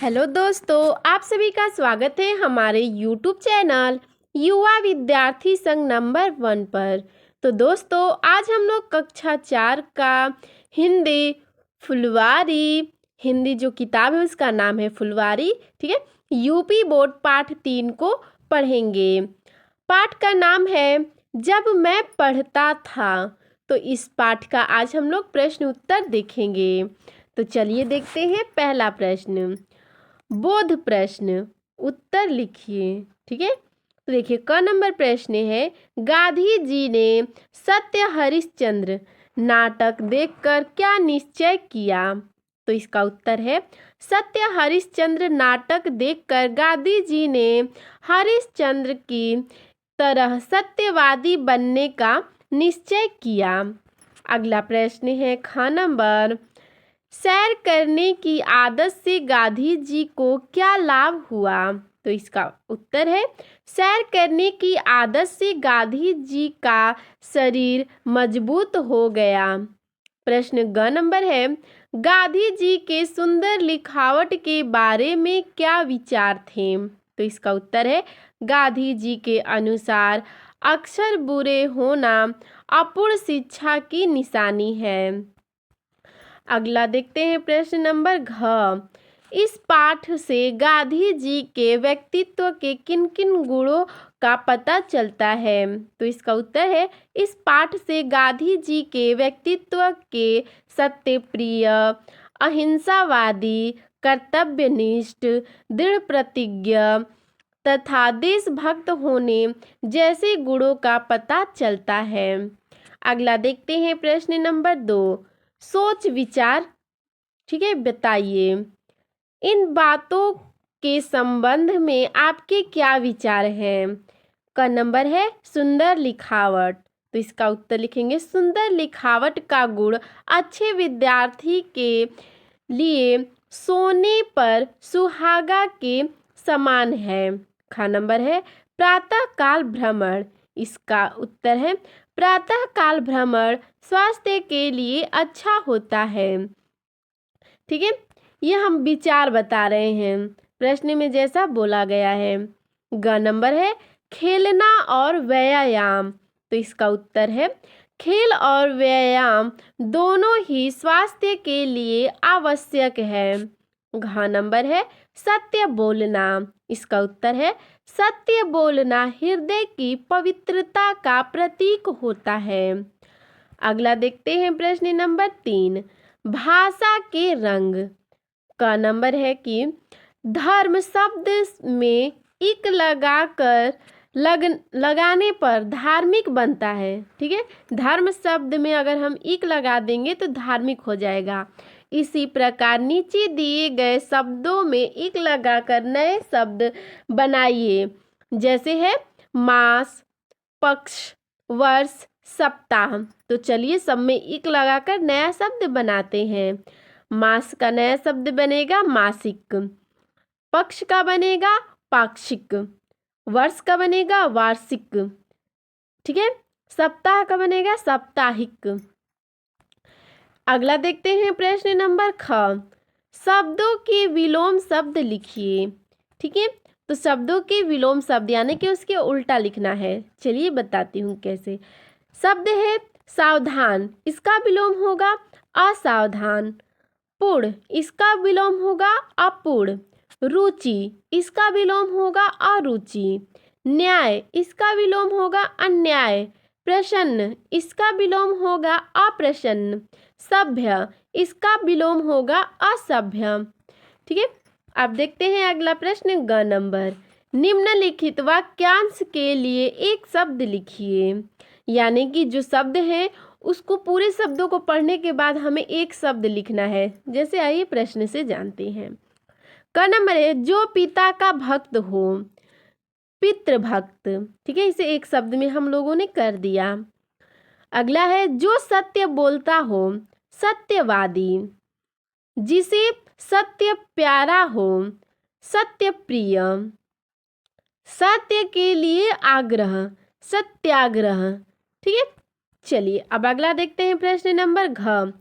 Hello दोस्तों, आप सभी का स्वागत है हमारे यूट्यूब चैनल युवा विद्यार्थी संघ नंबर 1 पर। तो दोस्तों, आज हम लोग कक्षा 4 का हिंदी फुलवारी हिंदी जो किताब है उसका नाम है फुलवारी, ठीक है। यूपी बोर्ड पाठ 3 को पढ़ेंगे। पाठ का नाम है जब मैं पढ़ता था। तो इस पाठ का आज हम लोग प्रश्न उत्तर देखेंगे। तो चलिए देखते हैं पहला प्रश्न। बोध प्रश्न उत्तर लिखिए, ठीक है। तो देखिए क नंबर प्रश्न है, गांधी जी ने सत्य हरिश्चंद्र नाटक देखकर क्या निश्चय किया। तो इसका उत्तर है, सत्य हरिश्चंद्र नाटक देखकर गांधी जी ने हरिश्चंद्र की तरह सत्यवादी बनने का निश्चय किया। अगला प्रश्न है ख नंबर, सैर करने की आदत से गांधी जी को क्या लाभ हुआ। तो इसका उत्तर है, सैर करने की आदत से गांधी जी का शरीर मजबूत हो गया। प्रश्न ग नंबर है, गांधी जी के सुंदर लिखावट के बारे में क्या विचार थे। तो इसका उत्तर है, गांधी जी के अनुसार अक्षर बुरे होना अपूर्ण शिक्षा की निशानी है। अगला देखते हैं प्रश्न नंबर घ। इस पाठ से गांधी जी के व्यक्तित्व के किन किन गुणों का पता चलता है। तो इसका उत्तर है, इस पाठ से गांधी जी के व्यक्तित्व के सत्यप्रिय, अहिंसावादी, कर्तव्यनिष्ठ, दृढ़ प्रतिज्ञ तथा देशभक्त होने जैसे गुणों का पता चलता है। अगला देखते हैं प्रश्न नंबर 2, सोच विचार, ठीक है, बताइए इन बातों के संबंध में आपके क्या विचार हैं। का नंबर है सुंदर लिखावट। तो इसका उत्तर लिखेंगे, सुंदर लिखावट का गुण अच्छे विद्यार्थी के लिए सोने पर सुहागा के समान है। खा नंबर है प्रातः काल भ्रमण। इसका उत्तर है, प्रातः काल भ्रमण स्वास्थ्य के लिए अच्छा होता है, ठीक है। ये हम विचार बता रहे हैं, प्रश्न में जैसा बोला गया है। ग नंबर है खेलना और व्यायाम। तो इसका उत्तर है, खेल और व्यायाम दोनों ही स्वास्थ्य के लिए आवश्यक है। घ नंबर है सत्य बोलना। इसका उत्तर है, सत्य बोलना हृदय की पवित्रता का प्रतीक होता है। अगला देखते हैं प्रश्न नंबर 3, भाषा के रंग। का नंबर है कि धर्म शब्द में इक लगाने पर धार्मिक बनता है, ठीक है। धर्म शब्द में अगर हम इक लगा देंगे तो धार्मिक हो जाएगा। इसी प्रकार नीचे दिए गए शब्दों में इक लगाकर नए शब्द बनाइए, जैसे है मास, पक्ष, वर्ष, सप्ताह। तो चलिए सब में इक लगाकर नया शब्द बनाते हैं। मास का नया शब्द बनेगा मासिक, पक्ष का बनेगा पाक्षिक, वर्ष का बनेगा वार्षिक, ठीक है। सप्ताह का बनेगा साप्ताहिक। अगला देखते हैं प्रश्न नंबर ख, शब्दों के विलोम शब्द लिखिए, ठीक है। तो शब्दों के विलोम शब्द यानी कि उसके उल्टा लिखना है। चलिए बताती हूँ कैसे। शब्द है सावधान, इसका विलोम होगा असावधान। पूर्ण, इसका विलोम होगा अपूर्ण। रुचि, इसका विलोम होगा अरुचि। न्याय, इसका विलोम होगा अन्याय। प्रसन्न, इसका विलोम होगा अप्रसन्न। सभ्य, इसका विलोम होगा असभ्य, ठीक है। अब देखते हैं अगला प्रश्न ग नंबर, निम्नलिखित वाक्यांश के लिए एक शब्द लिखिए। यानी कि जो शब्द है उसको पूरे शब्दों को पढ़ने के बाद हमें एक शब्द लिखना है। जैसे आइए प्रश्न से जानते हैं। क नंबर है जो पिता का भक्त हो, पितृभक्त, ठीक है। इसे एक शब्द में हम लोगों ने कर दिया। अगला है जो सत्य बोलता हो, सत्यवादी। जिसे सत्य प्यारा हो, सत्य प्रिय। सत्य के लिए आग्रह, सत्याग्रह, ठीक है। चलिए अब अगला देखते हैं प्रश्न नंबर घ,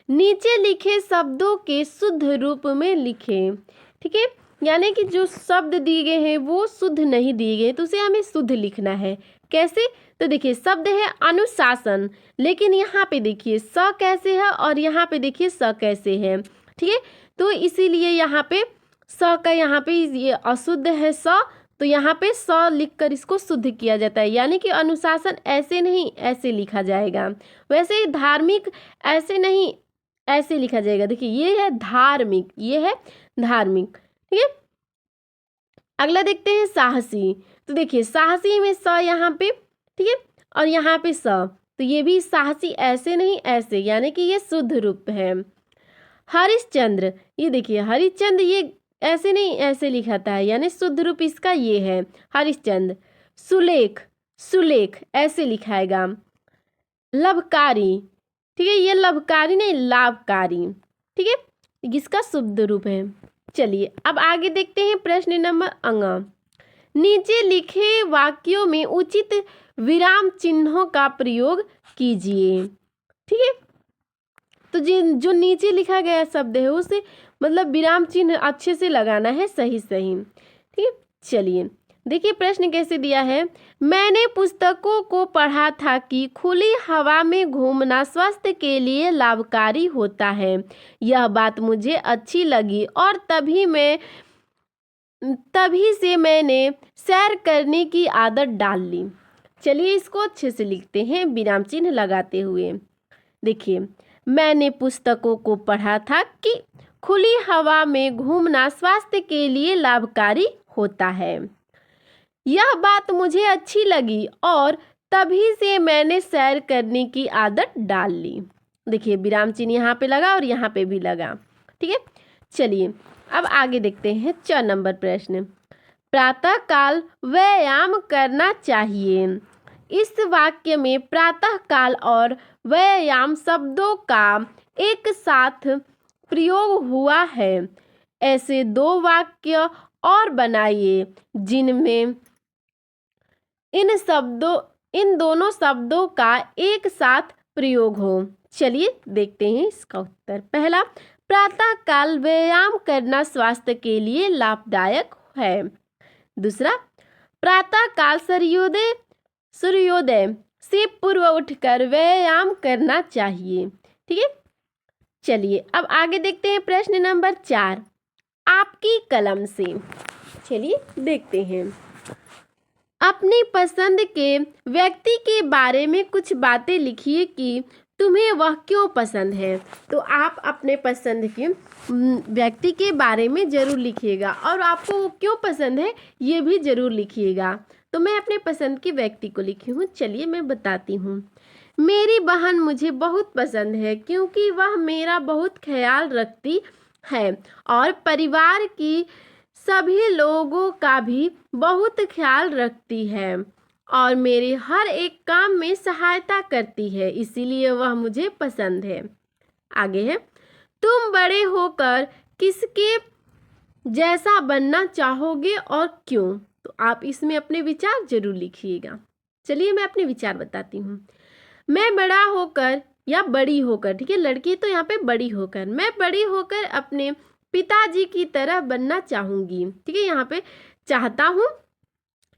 नीचे लिखे शब्दों के शुद्ध रूप में लिखें। ठीक है, यानी कि जो शब्द दिए गए हैं वो शुद्ध नहीं दिए गए, तो उसे हमें शुद्ध लिखना है। कैसे? तो देखिए शब्द है अनुशासन, लेकिन यहाँ पे देखिए स कैसे है और यहाँ पे देखिए स कैसे है। ठीक है, तो इसीलिए यहाँ पे स का यहाँ पे ये अशुद्ध है स, तो यहाँ पे स लिखकर इसको शुद्ध किया जाता है, यानी कि अनुशासन ऐसे नहीं ऐसे लिखा जाएगा। वैसे ही धार्मिक ऐसे नहीं ऐसे लिखा जाएगा। देखिए ये है धार्मिक, ये है धार्मिक। ठीक है, अगला देखते हैं साहसी। तो देखिए साहसी में स यहाँ पे, ठीक है, और यहाँ पे स, तो ये भी साहसी ऐसे नहीं ऐसे, यानी कि ये शुद्ध रूप है। हरिश्चंद्र, ये देखिए हरिश्चंद्र ये ऐसे नहीं ऐसे लिखाता है, यानी शुद्ध रूप इसका ये है हरिश्चंद्र। सुलेख, सुलेख ऐसे लिखाएगा। लभकारी, ठीक है, ये लभकारी नहीं लाभकारी। ठीक है, इसका शुद्ध रूप है। चलिए अब आगे देखते हैं प्रश्न नंबर अंगा। नीचे लिखे वाक्यों में उचित विराम चिन्हों का प्रयोग कीजिए। ठीक है, तो जो नीचे लिखा गया शब्द है उसे मतलब विराम चिन्ह अच्छे से लगाना है, सही सही। ठीक है, चलिए देखिए प्रश्न कैसे दिया है। मैंने पुस्तकों को पढ़ा था कि खुली हवा में घूमना स्वास्थ्य के लिए लाभकारी होता है। यह बात मुझे अच्छी लगी और तभी से मैंने सैर करने की आदत डाल ली। चलिए इसको अच्छे से लिखते हैं विराम चिन्ह लगाते हुए। देखिए मैंने पुस्तकों को पढ़ा था कि खुली हवा में घूमना स्वास्थ्य के लिए लाभकारी होता है। यह बात मुझे अच्छी लगी और तभी से मैंने सैर करने की आदत डाल ली। देखिए विराम चिन्ह यहाँ पे लगा और यहाँ पे भी लगा। ठीक है, चलिए अब आगे देखते हैं 4 नंबर प्रश्न। प्रातः काल व्यायाम करना चाहिए। इस वाक्य में प्रातः काल और व्यायाम शब्दों का एक साथ प्रयोग हुआ है। ऐसे 2 वाक्य और बनाइए जिनमें इन दोनों शब्दों का एक साथ प्रयोग हो। चलिए देखते हैं इसका उत्तर। पहला, प्रातः काल व्यायाम करना स्वास्थ्य के लिए लाभदायक है। दूसरा, प्रातः काल सूर्योदय से पूर्व उठकर व्यायाम करना चाहिए। ठीक है, चलिए अब आगे देखते हैं प्रश्न नंबर 4, आपकी कलम से। चलिए देखते हैं। अपनी पसंद के व्यक्ति के बारे में कुछ बातें लिखिए कि तुम्हें वह क्यों पसंद है। तो आप अपने पसंद के व्यक्ति के बारे में ज़रूर लिखिएगा और आपको वो क्यों पसंद है ये भी ज़रूर लिखिएगा। तो मैं अपने पसंद के व्यक्ति को लिखी हूँ, चलिए मैं बताती हूँ। मेरी बहन मुझे बहुत पसंद है क्योंकि वह मेरा बहुत ख्याल रखती है और परिवार की सभी लोगों का भी बहुत ख्याल रखती है और मेरे हर एक काम में सहायता करती है, इसीलिए वह मुझे पसंद है। आगे है, तुम बड़े होकर किसके जैसा बनना चाहोगे और क्यों। तो आप इसमें अपने विचार जरूर लिखिएगा। चलिए मैं अपने विचार बताती हूँ। मैं बड़ा होकर या बड़ी होकर, ठीक है, लड़की तो यहाँ पे बड़ी होकर, मैं बड़ी होकर अपने पिताजी की तरह बनना चाहूँगी। ठीक है, यहाँ पे चाहता हूँ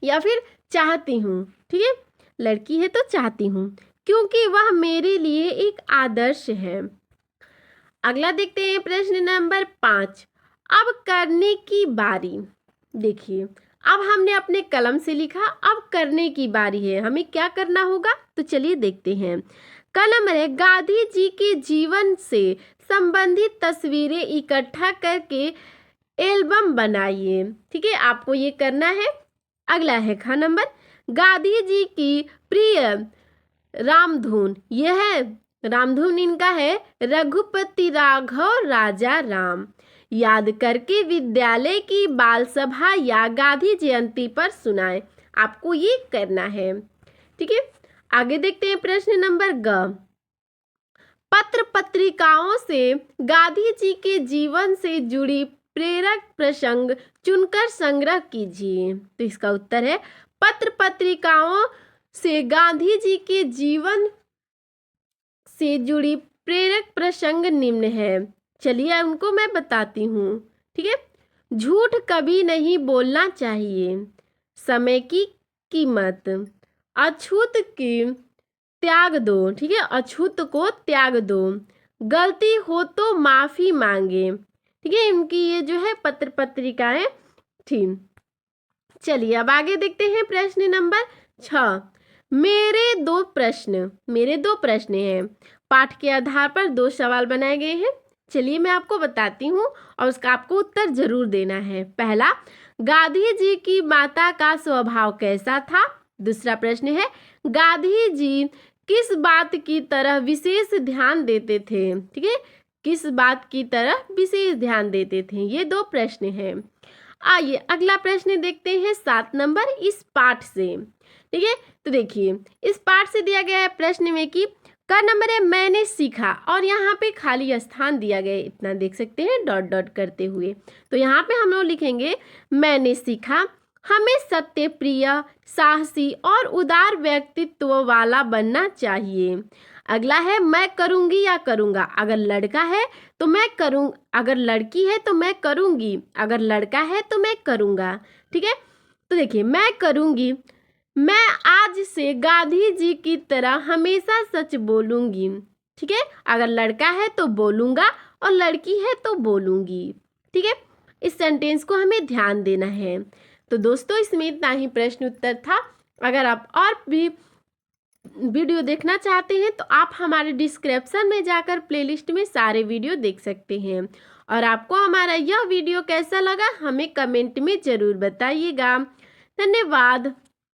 या फिर चाहती हूँ। ठीक है, लड़की है तो चाहती हूँ क्योंकि वह मेरे लिए एक आदर्श है। अगला देखते हैं प्रश्न नंबर 5, अब करने की बारी। देखिए अब हमने अपने कलम से लिखा, अब करने की बारी है, हमें क्या करना होगा। तो चलिए देखते हैं। कलम है, गांधी जी के जीवन से संबंधित तस्वीरें इकट्ठा करके एल्बम बनाइए। ठीक है, आपको ये करना है। अगला है ख नंबर, गांधी जी की प्रिय रामधुन। यह है रामधुन, इनका है रघुपति राघव राजा राम। याद करके विद्यालय की बाल सभा या गांधी जयंती पर सुनाएं। आपको ये करना है। ठीक है, आगे देखते हैं प्रश्न नंबर ग, पत्र पत्रिकाओं से गांधी जी के जीवन से जुड़ी प्रेरक प्रसंग चुनकर संग्रह कीजिए। तो इसका उत्तर है, पत्र पत्रिकाओं से गांधी जी के जीवन से जुड़ी प्रेरक प्रसंग निम्न है। चलिए उनको मैं बताती हूँ। ठीक है, झूठ कभी नहीं बोलना चाहिए। समय की कीमत। अछूत की त्याग दो, ठीक है, अछूत को त्याग दो। गलती हो तो माफी मांगे, ठीक है। इनकी ये जो है पत्र पत्रिकाएं थी। चलिए अब आगे देखते हैं प्रश्न नंबर 6। मेरे दो प्रश्न हैं। पाठ के आधार पर 2 सवाल बनाए गए हैं। चलिए मैं आपको बताती हूँ और उसका आपको उत्तर जरूर देना है। पहला, गांधी जी की माता का स्वभाव कैसा था। दूसरा प्रश्न है, गांधी जी किस बात की तरह विशेष ध्यान देते थे, ठीक है, किस बात की तरह विशेष ध्यान देते थे। ये 2 प्रश्न हैं। आइए अगला प्रश्न देखते हैं 7 नंबर इस पाठ से, ठीक है। तो देखिए इस पाठ से दिया गया है प्रश्न में कि का नंबर है मैंने सीखा, और यहाँ पे खाली स्थान दिया गया है, इतना देख सकते हैं डॉट डॉट करते हुए। तो यहाँ पे हम लोग लिखेंगे मैंने सीखा हमें सत्य प्रिय, साहसी और उदार व्यक्तित्व वाला बनना चाहिए। अगला है मैं करूंगी या करूंगा। अगर लड़का है तो मैं करूं, अगर लड़की है तो मैं करूंगी, अगर लड़का है तो मैं करूंगा, ठीक है। तो देखिए मैं करूंगी, मैं आज से गांधी जी की तरह हमेशा सच बोलूंगी, ठीक है। अगर लड़का है तो बोलूंगा और लड़की है तो बोलूंगी, ठीक है। इस सेंटेंस को हमें ध्यान देना है। तो दोस्तों इसमें इतना ही प्रश्न उत्तर था। अगर आप और भी वीडियो देखना चाहते हैं तो आप हमारे डिस्क्रिप्शन में जाकर प्लेलिस्ट में सारे वीडियो देख सकते हैं। और आपको हमारा यह वीडियो कैसा लगा हमें कमेंट में ज़रूर बताइएगा। धन्यवाद।